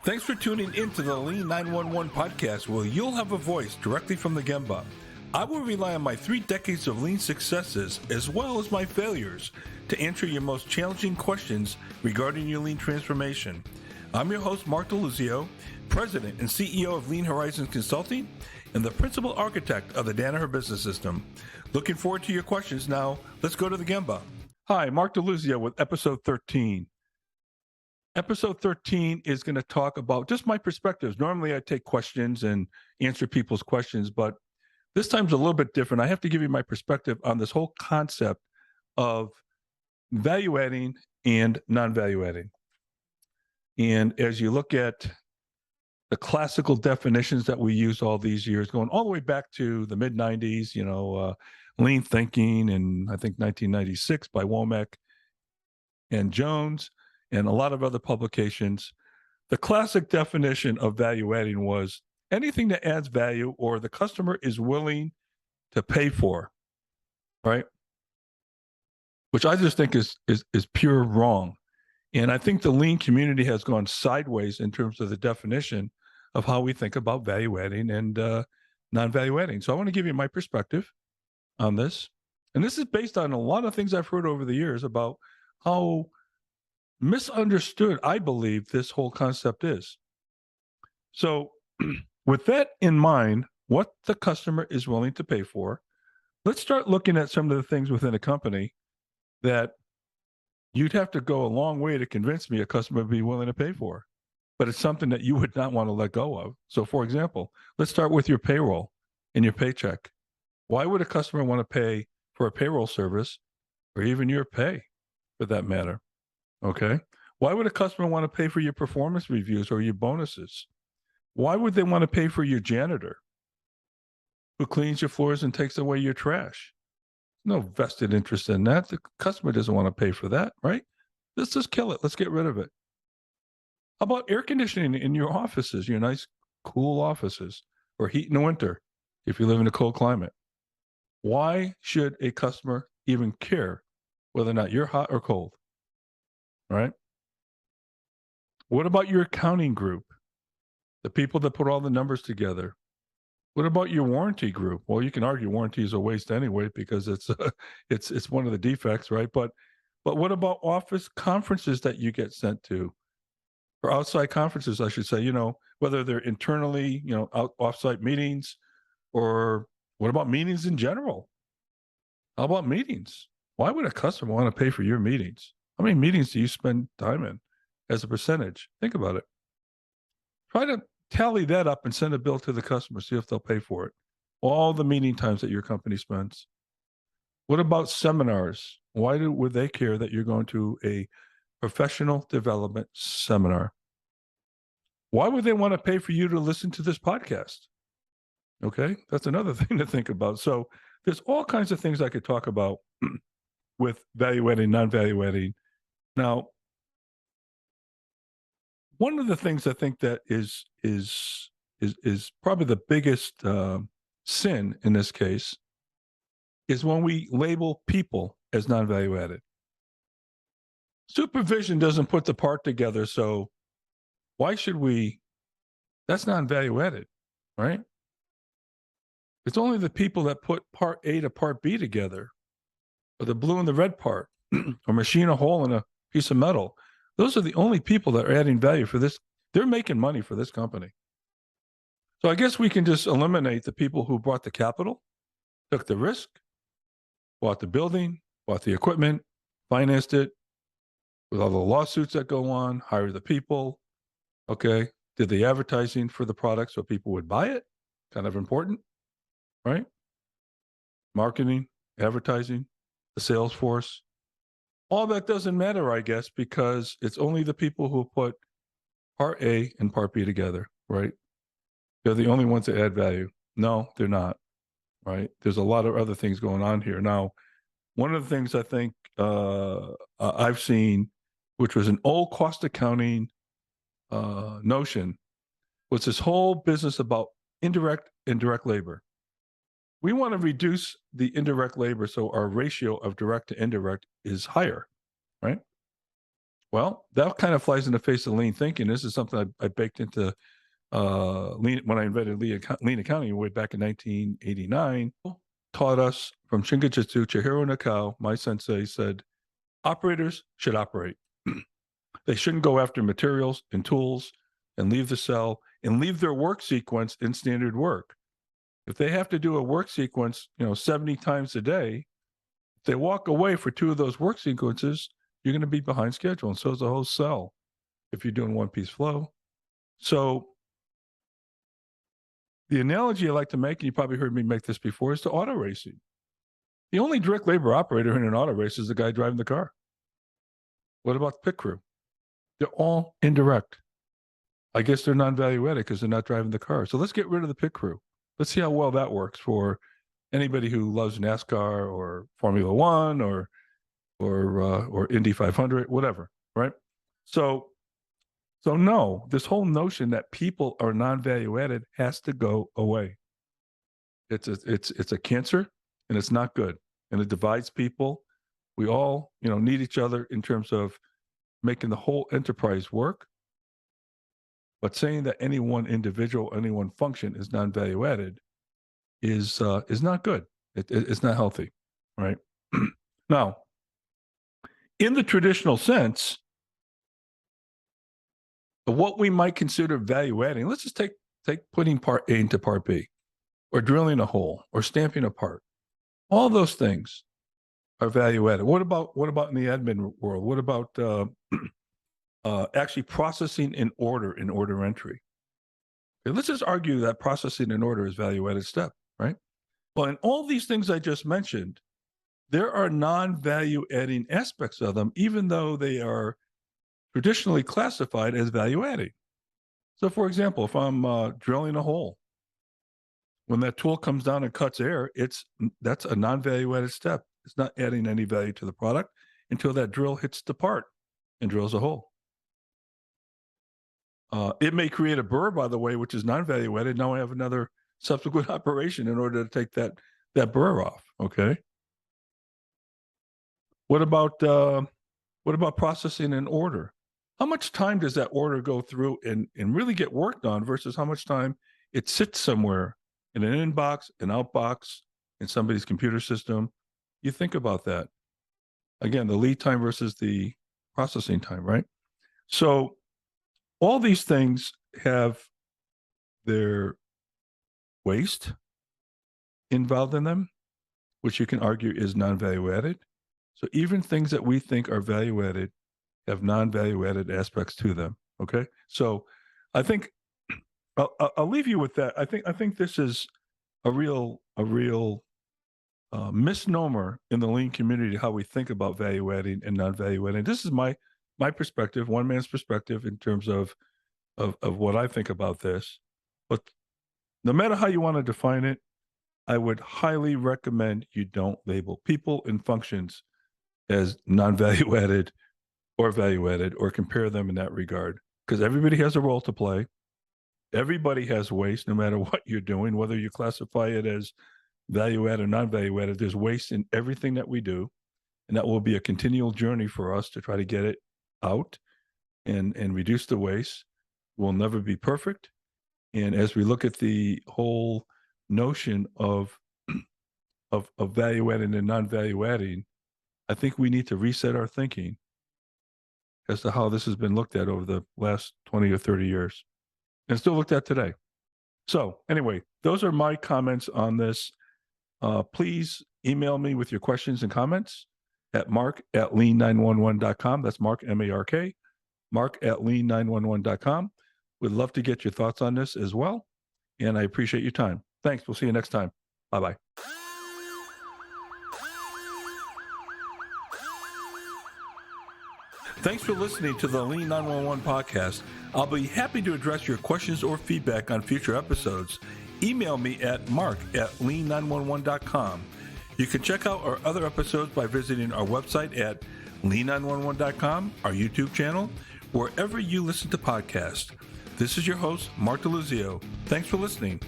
Thanks for tuning in to the Lean 911 podcast, where you'll have a voice directly from the Gemba. I will rely on my 3 decades of Lean successes as well as my failures to answer your most challenging questions regarding your Lean transformation. I'm your host, Mark DeLuzio, President and CEO of Lean Horizons Consulting and the Principal Architect of the Danaher Business System. Looking forward to your questions. Now, let's go to the Gemba. Hi, Mark DeLuzio with episode 13. Episode 13 is going to talk about just my perspectives. Normally I take questions and answer people's questions, but this time's a little bit different. I have to give you my perspective on this whole concept of value adding and non-value adding. And as you look at the classical definitions that we use all these years, going all the way back to the mid-90s, lean thinking, and I think 1996 by Womack and Jones, and a lot of other publications, the classic definition of value adding was anything that adds value or the customer is willing to pay for, right? Which I just think is pure wrong. And I think the lean community has gone sideways in terms of the definition of how we think about value adding and non-value adding. So I want to give you my perspective on this. And this is based on a lot of things I've heard over the years about how misunderstood, I believe, this whole concept is. So with that in mind, what the customer is willing to pay for, let's start looking at some of the things within a company that you'd have to go a long way to convince me a customer would be willing to pay for, but it's something that you would not want to let go of. So for example, let's start with your payroll and your paycheck. Why would a customer want to pay for a payroll service or even your pay for that matter? Okay. Why would a customer want to pay for your performance reviews or your bonuses? Why would they want to pay for your janitor who cleans your floors and takes away your trash? No vested interest in that. The customer doesn't want to pay for that, right? Let's just kill it. Let's get rid of it. How about air conditioning in your offices, your nice, cool offices, or heat in the winter if you live in a cold climate? Why should a customer even care whether or not you're hot or cold? Right? What about your accounting group? The people that put all the numbers together. What about your warranty group? Well, you can argue warranty is a waste anyway because it's one of the defects, right? But what about office conferences that you get sent to, or outside conferences, I should say? Whether they're internally, offsite meetings, or what about meetings in general? How about meetings? Why would a customer want to pay for your meetings? How many meetings do you spend time in as a percentage? Think about it. Try to tally that up and send a bill to the customer, see if they'll pay for it. All the meeting times that your company spends. What about seminars? Why would they care that you're going to a professional development seminar? Why would they want to pay for you to listen to this podcast? Okay, that's another thing to think about. So there's all kinds of things I could talk about with value adding, non-value adding. Now, one of the things I think that is probably the biggest sin in this case is when we label people as non-value added. Supervision doesn't put the part together, so why should we? That's non-value added, right? It's only the people that put part A to part B together, or the blue and the red part, or machine a hole in a piece of metal. Those are the only people that are adding value for this. They're making money for this company. So I guess we can just eliminate the people who brought the capital, took the risk, bought the building, bought the equipment, financed it with all the lawsuits that go on, hired the people, okay, did the advertising for the product so people would buy it, kind of important, right? Marketing, advertising, the sales force. All that doesn't matter, I guess, because it's only the people who put part A and part B together, right? They're the only ones that add value. No, they're not, right? There's a lot of other things going on here. Now, one of the things I think I've seen, which was an old cost accounting notion, was this whole business about indirect and direct labor. We want to reduce the indirect labor so our ratio of direct to indirect is higher, right? Well, that kind of flies in the face of lean thinking. This is something I baked into lean when I invented lean accounting way back in 1989. Taught us from Shingijutsu, Chihiro Nakao, my sensei said, operators should operate. They shouldn't go after materials and tools and leave the cell and leave their work sequence in standard work. If they have to do a work sequence, 70 times a day, if they walk away for 2 of those work sequences, you're going to be behind schedule. And so is the whole cell if you're doing one-piece flow. So the analogy I like to make, and you probably heard me make this before, is to auto racing. The only direct labor operator in an auto race is the guy driving the car. What about the pit crew? They're all indirect. I guess they're non-value added because they're not driving the car. So let's get rid of the pit crew. Let's see how well that works for anybody who loves NASCAR or Formula One or Indy 500, whatever, right? So no, this whole notion that people are non-value added has to go away. It's a cancer, and it's not good, and it divides people. We all, need each other in terms of making the whole enterprise work. But saying that any one individual, any one function is non-value added is not good. It's not healthy, right? Now, in the traditional sense, what we might consider value adding, let's just take putting part A into part B, or drilling a hole, or stamping a part. All those things are value added. What about in the admin world? What about actually processing in order entry? Okay, let's just argue that processing in order is value added step, right? Well, in all these things I just mentioned, there are non-value adding aspects of them, even though they are traditionally classified as value adding. So, for example, if I'm drilling a hole, when that tool comes down and cuts air, that's a non-value added step. It's not adding any value to the product until that drill hits the part and drills a hole. It may create a burr, by the way, which is non-value added. Now I have another subsequent operation in order to take that burr off. Okay. What about processing in order? How much time does that order go through and really get worked on versus how much time it sits somewhere in an inbox, an outbox, in somebody's computer system? You think about that. Again, the lead time versus the processing time, right? So all these things have their waste involved in them, which you can argue is non-value added. So even things that we think are value added have non-value added aspects to them. Okay, so I think I'll leave you with that. I think this is a real misnomer in the lean community, how we think about value adding and non-value adding. This is my perspective, one man's perspective in terms of what I think about this. But no matter how you want to define it, I would highly recommend you don't label people and functions as non-value added or value added, or compare them in that regard, because everybody has a role to play. Everybody has waste, no matter what you're doing, whether you classify it as value added or non-value added. There's waste in everything that we do, and that will be a continual journey for us to try to get it out and reduce the waste. We'll never be perfect, and as we look at the whole notion of value adding and non-value adding, I think we need to reset our thinking as to how this has been looked at over the last 20 or 30 years and still looked at today. So anyway, those are my comments on this. Please email me with your questions and comments at mark@lean911.com. That's Mark, M-A-R-K, mark@lean911.com. We'd love to get your thoughts on this as well. And I appreciate your time. Thanks. We'll see you next time. Bye-bye. Thanks for listening to the Lean 911 podcast. I'll be happy to address your questions or feedback on future episodes. Email me at mark@lean911.com. You can check out our other episodes by visiting our website at lean911.com, our YouTube channel, wherever you listen to podcasts. This is your host, Mark DeLuzio. Thanks for listening.